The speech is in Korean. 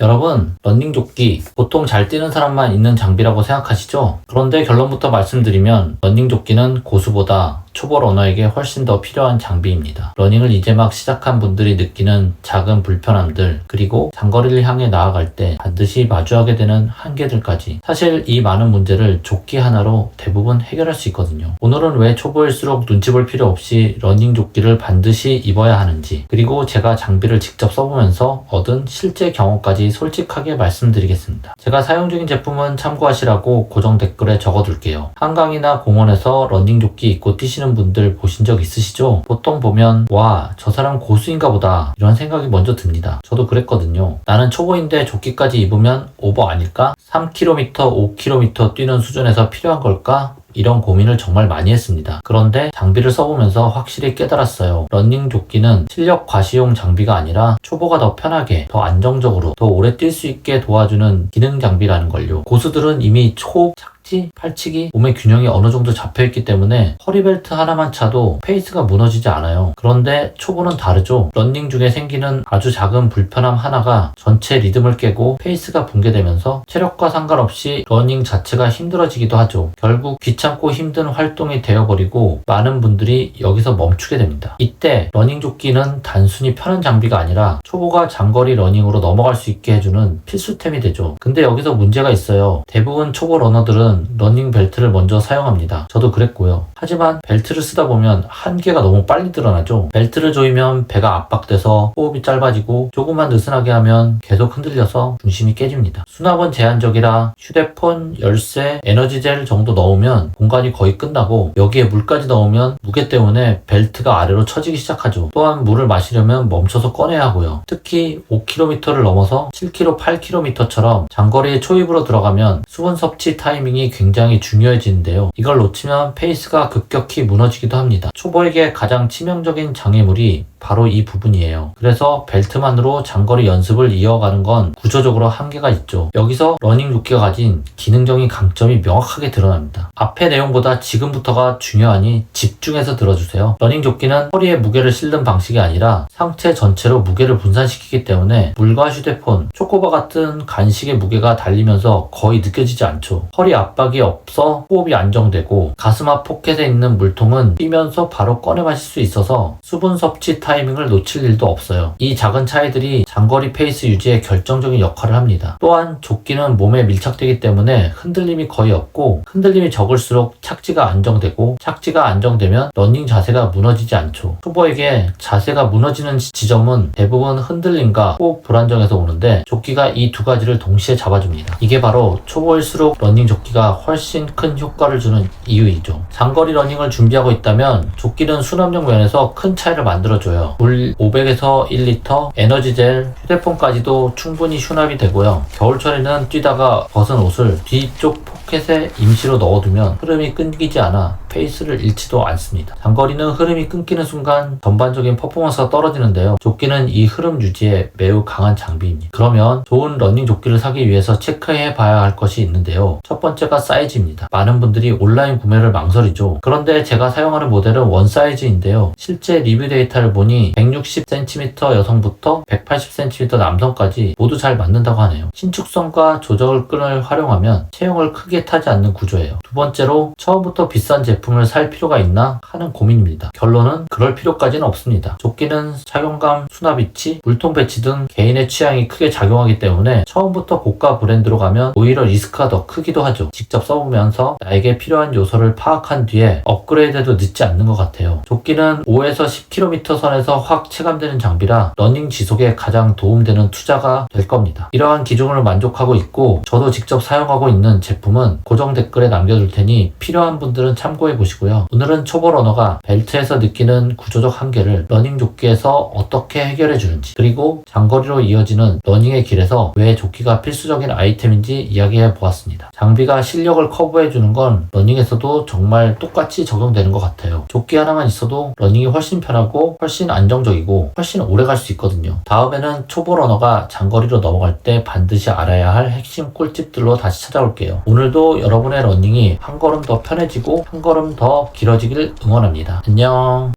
여러분, 러닝조끼 보통 잘 뛰는 사람만 있는 장비라고 생각하시죠? 그런데 결론부터 말씀드리면 러닝조끼는 고수보다 초보 러너에게 훨씬 더 필요한 장비입니다. 러닝을 이제 막 시작한 분들이 느끼는 작은 불편함들, 그리고 장거리를 향해 나아갈 때 반드시 마주하게 되는 한계들까지, 사실 이 많은 문제를 조끼 하나로 대부분 해결할 수 있거든요. 오늘은 왜 초보일수록 눈치 볼 필요 없이 러닝조끼를 반드시 입어야 하는지, 그리고 제가 장비를 직접 써보면서 얻은 실제 경험까지 솔직하게 말씀드리겠습니다. 제가 사용 중인 제품은 참고하시라고 고정 댓글에 적어둘게요. 한강이나 공원에서 러닝조끼 입고 뛰시는 분들 보신 적 있으시죠? 보통 보면 와, 저 사람 고수인가 보다 이런 생각이 먼저 듭니다. 저도 그랬거든요. 나는 초보인데 조끼까지 입으면 오버 아닐까? 3km, 5km 뛰는 수준에서 필요한 걸까? 이런 고민을 정말 많이 했습니다. 그런데 장비를 써보면서 확실히 깨달았어요. 러닝 조끼는 실력 과시용 장비가 아니라 초보가 더 편하게, 더 안정적으로, 더 오래 뛸 수 있게 도와주는 기능 장비라는 걸요. 고수들은 이미 착지, 팔치기, 몸의 균형이 어느 정도 잡혀있기 때문에 허리벨트 하나만 차도 페이스가 무너지지 않아요. 그런데 초보는 다르죠. 러닝 중에 생기는 아주 작은 불편함 하나가 전체 리듬을 깨고 페이스가 붕괴되면서 체력과 상관없이 러닝 자체가 힘들어지기도 하죠. 결국 귀찮고 힘든 활동이 되어버리고 많은 분들이 여기서 멈추게 됩니다. 이때 러닝 조끼는 단순히 편한 장비가 아니라 초보가 장거리 러닝으로 넘어갈 수 있게 해주는 필수템이 되죠. 근데 여기서 문제가 있어요. 대부분 초보 러너들은 러닝 벨트를 먼저 사용합니다. 저도 그랬고요. 하지만 벨트를 쓰다 보면 한계가 너무 빨리 드러나죠. 벨트를 조이면 배가 압박돼서 호흡이 짧아지고 조금만 느슨하게 하면 계속 흔들려서 중심이 깨집니다. 수납은 제한적이라 휴대폰, 열쇠, 에너지젤 정도 넣으면 공간이 거의 끝나고 여기에 물까지 넣으면 무게 때문에 벨트가 아래로 처지기 시작하죠. 또한 물을 마시려면 멈춰서 꺼내야 하고요. 특히 5km를 넘어서 7km, 8km처럼 장거리에 초입으로 들어가면 수분 섭취 타이밍이 굉장히 중요해지는데요. 이걸 놓치면 페이스가 급격히 무너지기도 합니다. 초보에게 가장 치명적인 장애물이 바로 이 부분이에요. 그래서 벨트만으로 장거리 연습을 이어가는 건 구조적으로 한계가 있죠. 여기서 러닝 조끼가 가진 기능적인 강점이 명확하게 드러납니다. 앞의 내용보다 지금부터가 중요하니 집중해서 들어주세요. 러닝 조끼는 허리에 무게를 실는 방식이 아니라 상체 전체로 무게를 분산시키기 때문에 물과 휴대폰, 초코바 같은 간식의 무게가 달리면서 거의 느껴지지 않죠. 허리 압박이 없어 호흡이 안정되고 가슴 앞 포켓에 있는 물통은 뛰면서 바로 꺼내 마실 수 있어서 수분 섭취 타이밍을 놓칠 일도 없어요. 이 작은 차이들이 장거리 페이스 유지에 결정적인 역할을 합니다. 또한 조끼는 몸에 밀착되기 때문에 흔들림이 거의 없고 흔들림이 적을수록 착지가 안정되고 착지가 안정되면 러닝 자세가 무너지지 않죠. 초보에게 자세가 무너지는 지점은 대부분 흔들림과 호흡 불안정에서 오는데 조끼가 이 두 가지를 동시에 잡아줍니다. 이게 바로 초보일수록 러닝 조끼가 훨씬 큰 효과를 주는 이유이죠. 장거리 러닝을 준비하고 있다면 조끼는 수납력 면에서 큰 차이를 만들어줘요. 물 500에서 1리터, 에너지젤, 휴대폰까지도 충분히 수납이 되고요. 겨울철에는 뛰다가 벗은 옷을 뒤쪽 포켓에 임시로 넣어두면 흐름이 끊기지 않아 페이스를 잃지도 않습니다. 장거리는 흐름이 끊기는 순간 전반적인 퍼포먼스가 떨어지는데요. 조끼는 이 흐름 유지에 매우 강한 장비입니다. 그러면 좋은 러닝 조끼를 사기 위해서 체크해 봐야 할 것이 있는데요. 첫 번째가 사이즈입니다. 많은 분들이 온라인 구매를 망설이죠. 그런데 제가 사용하는 모델은 원 사이즈인데요. 실제 리뷰 데이터를 보니 160cm 여성부터 180cm 남성까지 모두 잘 맞는다고 하네요. 신축성과 조절끈을 활용하면 체형을 크게 타지 않는 구조예요. 두 번째로 처음부터 비싼 제품을 살 필요가 있나 하는 고민입니다. 결론은 그럴 필요까지는 없습니다. 조끼는 착용감, 수납 위치, 물통 배치 등 개인의 취향이 크게 작용하기 때문에 처음부터 고가 브랜드로 가면 오히려 리스크가 더 크기도 하죠. 직접 써보면서 나에게 필요한 요소를 파악한 뒤에 업그레이드도 늦지 않는 것 같아요. 조끼는 5에서 10km 선에서 확 체감되는 장비라 러닝 지속에 가장 도움되는 투자가 될 겁니다. 이러한 기준을 만족하고 있고 저도 직접 사용하고 있는 제품은 고정 댓글에 남겨둘 테니 필요한 분들은 참고해 보시고요. 오늘은 초보 러너가 벨트에서 느끼는 구조적 한계를 러닝 조끼에서 어떻게 해결해 주는지, 그리고 장거리로 이어지는 러닝의 길에서 왜 조끼가 필수적인 아이템인지 이야기해 보았습니다. 장비가 실력을 커버해 주는 건 러닝에서도 정말 똑같이 적용되는 것 같아요. 조끼 하나만 있어도 러닝이 훨씬 편하고 훨씬 안정적이고 훨씬 오래 갈 수 있거든요. 다음에는 초보 러너가 장거리로 넘어갈 때 반드시 알아야 할 핵심 꿀팁들로 다시 찾아올게요. 오늘도 여러분의 러닝이 한 걸음 더 편해지고 한 걸음 더 길어지길 응원합니다. 안녕.